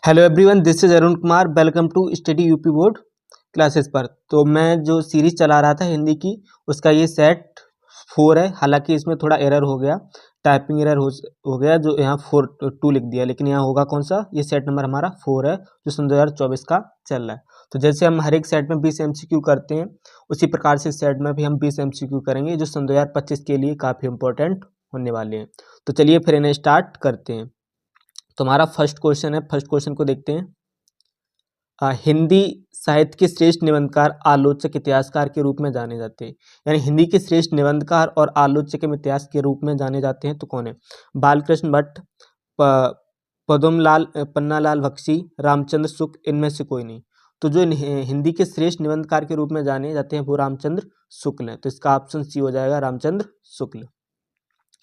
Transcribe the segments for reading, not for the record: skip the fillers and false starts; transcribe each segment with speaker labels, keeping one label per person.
Speaker 1: Hello everyone, this is Arun Kumar. Welcome to study UP board classes पर। तो मैं जो सीरीज चला रहा था हिंदी की, उसका ये सेट 4 है। हालांकि इसमें थोड़ा एरर हो गया, टाइपिंग एरर हो गया, जो यहाँ 4 लिख दिया, लेकिन यहाँ होगा कौन सा, ये सेट नंबर हमारा 4 है जो सन 2024 का चल रहा है। तो जैसे हम हर एक सेट में 20 MCQ करते हैं, उसी प्रकार से सेट में भी हम 20 MCQ करेंगे, जो सन 2025 के लिए काफ़ी इंपॉर्टेंट होने वाले हैं। तो चलिए फिर इन्हें स्टार्ट करते हैं। तो हमारा फर्स्ट क्वेश्चन है, फर्स्ट क्वेश्चन को देखते हैं। हिंदी साहित्य के श्रेष्ठ निबंधकार, आलोचक, इतिहासकार के रूप में जाने जाते हैं। यानी हिंदी के श्रेष्ठ निबंधकार और आलोचक एवं इतिहास के रूप में जाने जाते हैं, तो कौन है? बालकृष्ण भट्ट, पद्मलाल, पन्नालाल बख्शी, रामचंद्र शुक्ल, इनमें से कोई नहीं। तो जो हिंदी के श्रेष्ठ निबंधकार के रूप में जाने जाते हैं वो रामचंद्र शुक्ल हैं। तो इसका ऑप्शन सी हो जाएगा, रामचंद्र शुक्ल।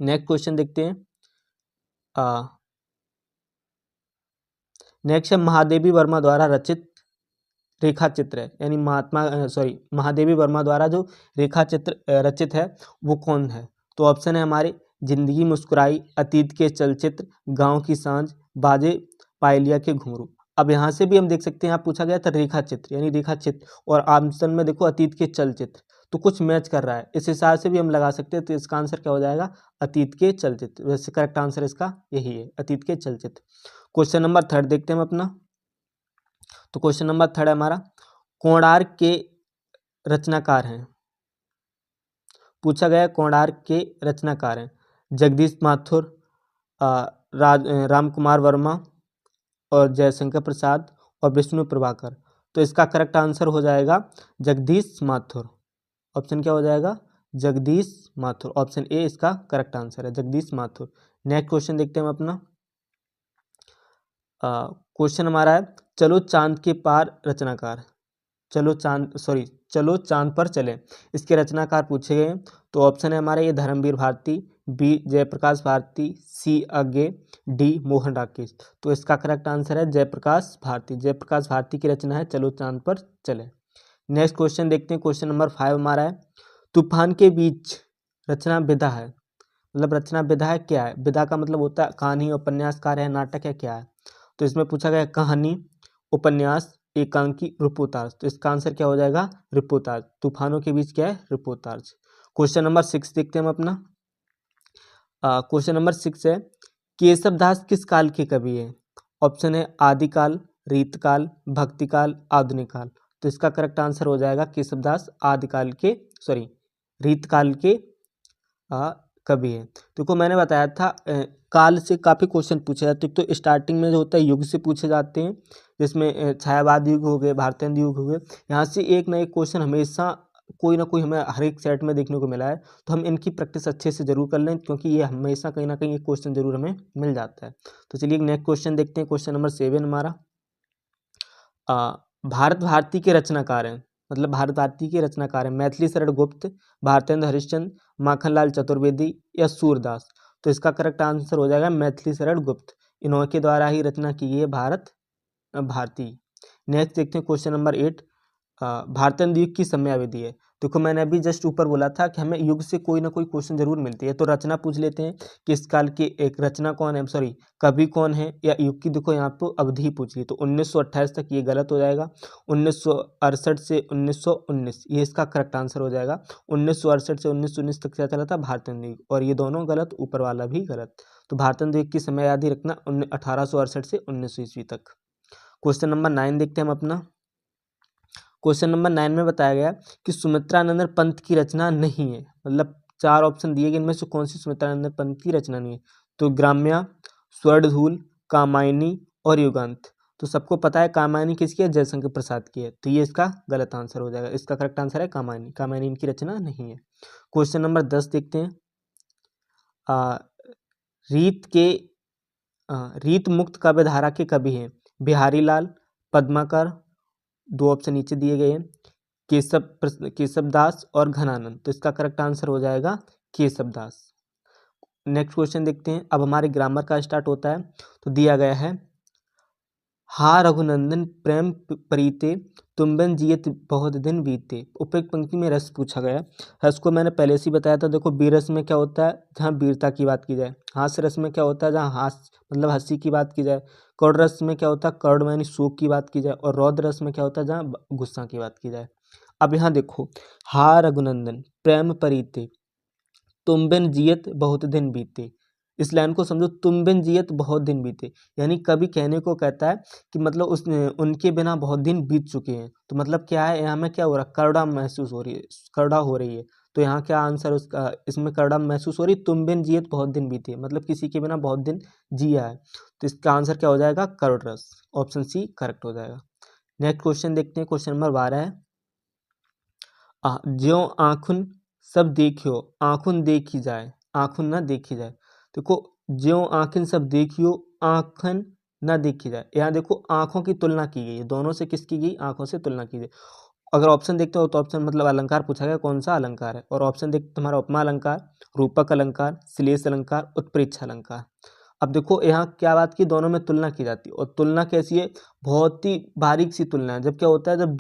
Speaker 1: नेक्स्ट क्वेश्चन देखते हैं। नेक्स्ट है महादेवी वर्मा द्वारा रचित रेखा चित्र है, यानी महादेवी वर्मा द्वारा जो रेखा चित्र रचित है वो कौन है? तो ऑप्शन है हमारे जिंदगी मुस्कुराई, अतीत के चलचित्र, गांव की सांझ, बाजे पायलिया के घुंघरू। अब यहाँ से भी हम देख सकते हैं, यहाँ पूछा गया था रेखा चित्र, यानी रेखा चित्र, और ऑप्शन में देखो अतीत के चलचित्र, तो कुछ मैच कर रहा है, इस हिसाब से भी हम लगा सकते हैं। तो इसका आंसर क्या हो जाएगा? अतीत के चलचित्र। वैसे करेक्ट आंसर इसका यही है, अतीत के चलचित्र। क्वेश्चन नंबर 3 देखते हैं हम अपना। तो क्वेश्चन नंबर 3 है हमारा, कोणार्क के रचनाकार हैं। पूछा गया कोणार्क के रचनाकार हैं जगदीश माथुर, राम कुमार वर्मा, और जयशंकर प्रसाद, और विष्णु प्रभाकर। तो इसका करेक्ट आंसर हो जाएगा जगदीश माथुर। ऑप्शन क्या हो जाएगा? जगदीश माथुर। ऑप्शन ए इसका करेक्ट आंसर है, जगदीश माथुर। नेक्स्ट क्वेश्चन देखते हैं हम अपना। क्वेश्चन हमारा है, चलो चांद के पार रचनाकार। चलो चांद पर चले, इसके रचनाकार पूछे गए। तो ऑप्शन है हमारे ये धर्मवीर भारती, बी जयप्रकाश भारती, सी अज्ञे, डी मोहन राकेश। तो इसका करेक्ट आंसर है जयप्रकाश भारती। जयप्रकाश भारती की रचना है चलो चांद पर चले। नेक्स्ट क्वेश्चन देखते हैं। क्वेश्चन नंबर 5 हमारा है, तूफान के बीच रचना विधा है। मतलब रचना विधा है क्या है? विधा का मतलब होता है कहानी, उपन्यासकार है, नाटक है, क्या है? तो इसमें पूछा गया कहानी, उपन्यास, एकांकी, रिपोर्टाज। तो इसका आंसर क्या हो जाएगा? रिपोर्टाज। तूफानों के बीच क्या है? रिपोर्टाज। क्वेश्चन नंबर 6 देखते हैं हम अपना। क्वेश्चन नंबर 6 है, केशव दास किस काल के कवि है? ऑप्शन है आदिकाल, रीतकाल, भक्तिकाल, आधुनिक काल। तो इसका करेक्ट आंसर हो जाएगा केशव दास आदिकाल के, रीतकाल के कवि है। देखो मैंने बताया था काल से काफ़ी क्वेश्चन पूछे जाते हैं। तो स्टार्टिंग में जो होता है युग से पूछे जाते हैं, जिसमें छायावाद युग हो गए, भारतेंद युग हो गए। यहाँ से एक ना एक क्वेश्चन हमेशा कोई ना कोई हमें हर एक सेट में देखने को मिला है। तो हम इनकी प्रैक्टिस अच्छे से जरूर कर लें, क्योंकि ये हमेशा कहीं ना कहीं एक क्वेश्चन जरूर हमें मिल जाता है। तो चलिए नेक्स्ट क्वेश्चन देखते हैं। क्वेश्चन नंबर 7 हमारा, भारत भारती के रचनाकार हैं। मतलब भारत भारती के रचनाकार हैं मैथिली शरण गुप्त, भारतेंद्र हरिश्चंद्र, माखनलाल चतुर्वेदी, या सूरदास। तो इसका करेक्ट आंसर हो जाएगा मैथिली शरण गुप्त। इन्होंने द्वारा ही रचना की है भारत भारती। नेक्स्ट देखते हैं क्वेश्चन नंबर 8, भारतेंद्र युग की समयावधि है। देखो मैंने अभी जस्ट ऊपर बोला था कि हमें युग से कोई ना कोई क्वेश्चन जरूर मिलती है। तो रचना पूछ लेते हैं कि इस काल की एक रचना कौन है, कवि कौन है, या युग की देखो यहाँ पर अवधि पूछ ली। तो 1928 तक ये गलत हो जाएगा। 1968 से 1919 ये इसका करेक्ट आंसर हो जाएगा। 1968 से 1919 तक क्या चला था? भारतेंद्र युग। और ये दोनों गलत, ऊपर वाला भी गलत। तो भारतेंद्र युग की समयावधि रखना 1868 से 1900 ईस्वी तक। क्वेश्चन नंबर 9 देखते हैं हम अपना। क्वेश्चन नंबर 9 में बताया गया कि सुमित्रानंदन पंत की रचना नहीं है। मतलब 4 ऑप्शन दिए गए, इनमें से कौन सी सुमित्रानंदन पंत की रचना नहीं है? तो ग्राम्या, स्वर्णधूल, कामायनी, और युगांत। तो सबको पता है कामायनी किसकी है? जयशंकर प्रसाद की है। तो ये इसका गलत आंसर हो जाएगा। इसका करेक्ट आंसर है कामायनी। कामायनी इनकी रचना नहीं है। क्वेश्चन नंबर 10 देखते हैं। रीत मुक्त काव्यधारा के कवि हैं बिहारी लाल, पद्माकर, 2 ऑप्शन नीचे दिए गए हैं, केशव दास और घनानंद। तो इसका करेक्ट आंसर हो जाएगा केशव दास। नेक्स्ट क्वेश्चन देखते हैं। अब हमारे ग्रामर का स्टार्ट होता है। तो दिया गया है, हा रघुनंदन प्रेम प्रीते, तुम बिन जियत बहुत दिन बीते। उपयुक्त पंक्ति में रस पूछा गया। रस को मैंने पहले से ही बताया था। देखो बीरस में क्या होता है? जहाँ वीरता की बात की जाए। हास्य रस में क्या होता है? जहाँ हास्य मतलब हंसी की बात की जाए। करुण रस में क्या होता है, करुण यानी शोक की बात की जाए, और रौद्र रस में क्या होता है, जहाँ गुस्सा की बात की जाए। अब यहाँ देखो, हा रघुनंदन प्रेम परीते, तुम बिन जियत बहुत दिन बीते। इस लाइन को समझो, तुम बिन जियत बहुत दिन बीते, यानी कवि कहने को कहता है कि मतलब उनके बिना बहुत दिन बीत चुके हैं। तो मतलब क्या है, यहाँ में क्या हो रहा है, करुणा महसूस हो रही है, करुणा हो रही है। तो यहाँ क्या आंसर उसका, इसमें करुणा महसूस हो रही, तुम बिन जियत बहुत दिन बीते, मतलब किसी के बिना बहुत दिन जिया है। तो इसका आंसर क्या हो जाएगा, करुण रस, ऑप्शन सी करेक्ट हो जाएगा। नेक्स्ट क्वेश्चन देखते हैं, क्वेश्चन नंबर 12 है, ज्यों आँखुन सब देखियो आँखुन देखी जाए, आँखुन ना देखी जाए। देखो, ज्यों आँखिन सब देखियो आँखन ना देखी जाए, यहाँ देखो आँखों की तुलना की गई है, दोनों से किसकी गई, आँखों से तुलना की गई। अगर ऑप्शन देखते हो तो ऑप्शन मतलब अलंकार पूछा गया, कौन सा अलंकार है, और ऑप्शन देखते तुम्हारा उपमा अलंकार, रूपक अलंकार, श्लेष अलंकार, उत्प्रेक्षा अलंकार। अब देखो यहाँ क्या बात की, दोनों में तुलना की जाती है, और तुलना कैसी है, बहुत ही बारीक सी तुलना है। जब क्या होता है, जब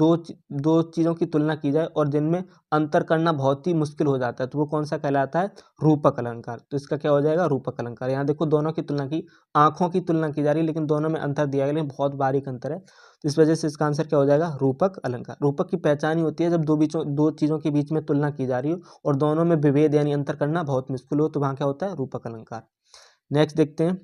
Speaker 1: दो चीज़ों की तुलना की जाए और जिनमें अंतर करना बहुत ही मुश्किल हो जाता है, तो वो कौन सा कहलाता है, रूपक अलंकार। तो इसका क्या हो जाएगा, रूपक अलंकार। यहाँ देखो दोनों की तुलना की, आंखों की तुलना की जा रही है, लेकिन दोनों में अंतर दिया गया, लेकिन बहुत बारीक अंतर है। तो इस वजह से इसका आंसर क्या हो जाएगा, रूपक अलंकार। रूपक की पहचान ही होती है जब दो चीज़ों के बीच में तुलना की जा रही हो और दोनों में विभेद यानी अंतर करना बहुत मुश्किल हो, तो वहाँ क्या होता है, रूपक अलंकार। नेक्स्ट देखते हैं,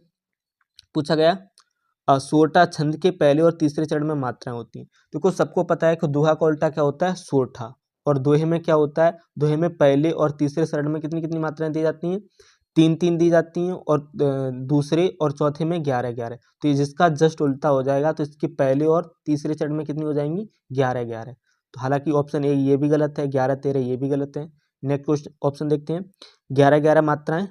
Speaker 1: पूछा गया सोरठा छंद के पहले और तीसरे चरण में मात्राएं होती हैं। देखो सबको पता है कि दोहा का उल्टा क्या होता है, सोरठा, और दोहे में क्या होता है, दोहे में पहले और तीसरे चरण में कितनी कितनी मात्राएं दी जाती हैं, 3 3 दी जाती हैं, और दूसरे और चौथे में 11 11। तो ये जिसका जस्ट उल्टा हो जाएगा, तो इसके पहले और तीसरे चरण में कितनी हो जाएंगी, 11 11। तो हालांकि ऑप्शन ए ये भी गलत है, 11 13 ये भी गलत है। नेक्स्ट क्वेश्चन ऑप्शन देखते हैं, 11 11 मात्राएं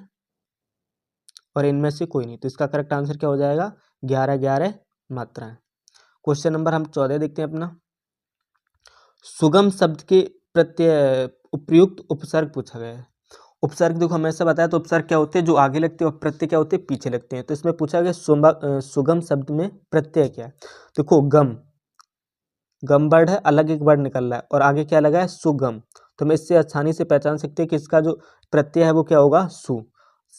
Speaker 1: और इनमें से कोई नहीं, तो इसका करेक्ट आंसर क्या हो जाएगा, 11 11 मात्राएं। क्वेश्चन नंबर हम 14 देखते हैं अपना, सुगम शब्द के प्रत्यय उपयुक्त उपसर्ग पूछा गया है। उपसर्ग देखो हमेशा बताया, तो उपसर्ग क्या होते हैं, जो आगे लगते हैं, और प्रत्यय क्या होते हैं, पीछे लगते हैं। तो इसमें पूछा गया सुगम शब्द में प्रत्यय क्या है। देखो गम वर्ड है, अलग एक वर्ड निकल रहा है, और आगे क्या लगा है, सुगम। तो हम इससे आसानी से पहचान सकते हैं कि इसका जो प्रत्यय है वो क्या होगा, सु।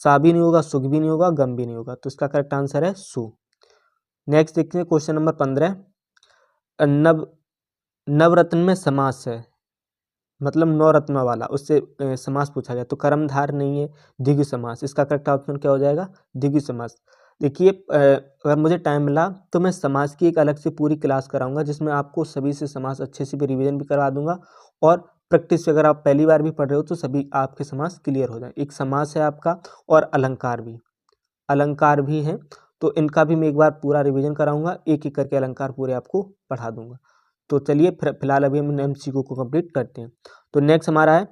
Speaker 1: सा भी नहीं होगा, सुग भी नहीं होगा, गम भी नहीं होगा, तो इसका करेक्ट आंसर है सु। नेक्स्ट देखते हैं क्वेश्चन नंबर 15, नवरत्न में समास है, मतलब 9 रत्नों वाला, उससे समास पूछा गया। तो कर्मधार नहीं है, द्विगु समास। इसका करेक्ट ऑप्शन क्या हो जाएगा, द्विगु समास। देखिए अगर मुझे टाइम मिला तो मैं समास की एक अलग से पूरी क्लास कराऊंगा, जिसमें आपको सभी से समास अच्छे से भी रिवीजन भी करवा दूंगा, और प्रैक्टिस अगर आप पहली बार भी पढ़ रहे हो तो सभी आपके समास क्लियर हो जाए। एक समास है आपका, और अलंकार भी हैं, तो इनका भी मैं एक बार पूरा रिवीजन कराऊंगा, एक एक करके अलंकार पूरे आपको पढ़ा दूंगा। तो चलिए फिलहाल अभी हम एमसीक्यू को कंप्लीट करते हैं। तो नेक्स्ट हमारा है,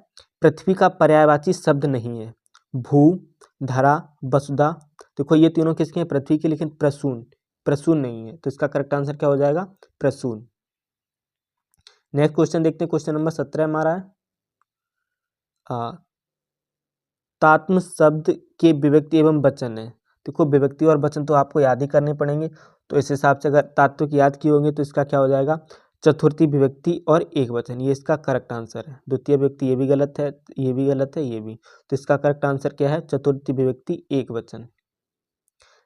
Speaker 1: पृथ्वी का पर्यायवाची शब्द नहीं है, भू, धरा, वसुधा। देखो ये तीनों किसके हैं, पृथ्वी के, लेकिन प्रसून प्रसून नहीं है, तो इसका करेक्ट आंसर क्या हो जाएगा, प्रसून। नेक्स्ट क्वेश्चन देखते हैं, क्वेश्चन नंबर 17 हमारा है, तात्म शब्द के विभक्ति एवं वचन है। देखो विभक्ति और वचन तो आपको याद ही करने पड़ेंगे, तो इस हिसाब से अगर तात्व की याद की होंगे तो इसका क्या हो जाएगा, चतुर्थी विभक्ति और एक वचन, ये इसका करेक्ट आंसर है। द्वितीय विभक्ति ये भी गलत है, ये भी गलत है, ये भी, तो इसका करेक्ट आंसर क्या है, चतुर्थी विभक्ति एक वचन।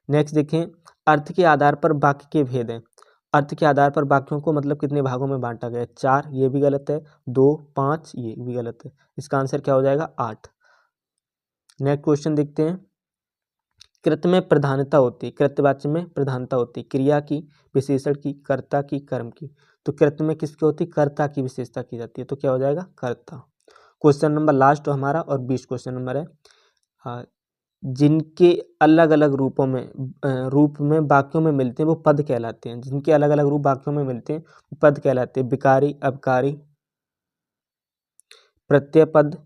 Speaker 1: नेक्स्ट देखें, अर्थ के आधार पर वाक्य के भेद हैं। अर्थ के आधार पर वाक्यों को मतलब कितने भागों में बांटा गया है, 4, ये भी गलत है, 2 5 ये भी गलत है, इसका आंसर क्या हो जाएगा, 8। नेक्स्ट क्वेश्चन देखते हैं, कृत में प्रधानता होती है, कृतवाच्य में प्रधानता होती है, क्रिया की, विशेषण की, कर्ता की, कर्म की। तो कृत में किसकी होती है, कर्ता की विशेषता की जाती है, तो क्या हो जाएगा, कर्ता। क्वेश्चन नंबर लास्ट हमारा और 20 क्वेश्चन नंबर है, जिनके अलग अलग रूप में वाक्यों में मिलते हैं वो पद कहलाते हैं। जिनके अलग अलग रूप वाक्यों में मिलते हैं वो पद कहलाते हैं, विकारी, अवकारी, प्रत्यय पद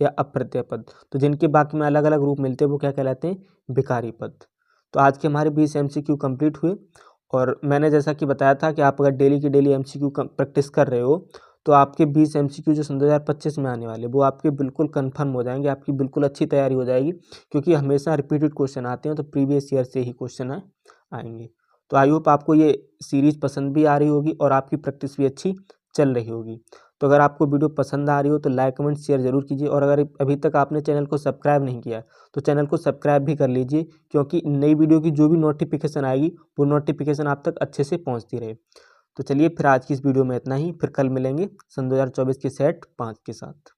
Speaker 1: या अप्रत्यय पद। तो जिनके वाक्य में अलग अलग रूप मिलते हैं वो क्या कहलाते हैं, विकारी पद। तो आज के हमारे 20 MCQ कंप्लीट हुए, और मैंने जैसा कि बताया था कि आप अगर डेली की डेली MCQ प्रैक्टिस कर रहे हो तो आपके 20 MCQ जो सन 2025 में आने वाले वो आपके बिल्कुल कंफर्म हो जाएंगे, आपकी बिल्कुल अच्छी तैयारी हो जाएगी, क्योंकि हमेशा रिपीटेड क्वेश्चन आते हैं, तो प्रीवियस ईयर से ही क्वेश्चन आएंगे। तो आई होप आपको ये सीरीज पसंद भी आ रही होगी और आपकी प्रैक्टिस भी अच्छी चल रही होगी। तो अगर आपको वीडियो पसंद आ रही हो तो लाइक कमेंट शेयर जरूर कीजिए, और अगर अभी तक आपने चैनल को सब्सक्राइब नहीं किया तो चैनल को सब्सक्राइब भी कर लीजिए, क्योंकि नई वीडियो की जो भी नोटिफिकेशन आएगी वो नोटिफिकेशन आप तक अच्छे से पहुँचती रहे। तो चलिए फिर आज की इस वीडियो में इतना ही, फिर कल मिलेंगे सन 2024 के सेट 5 के साथ।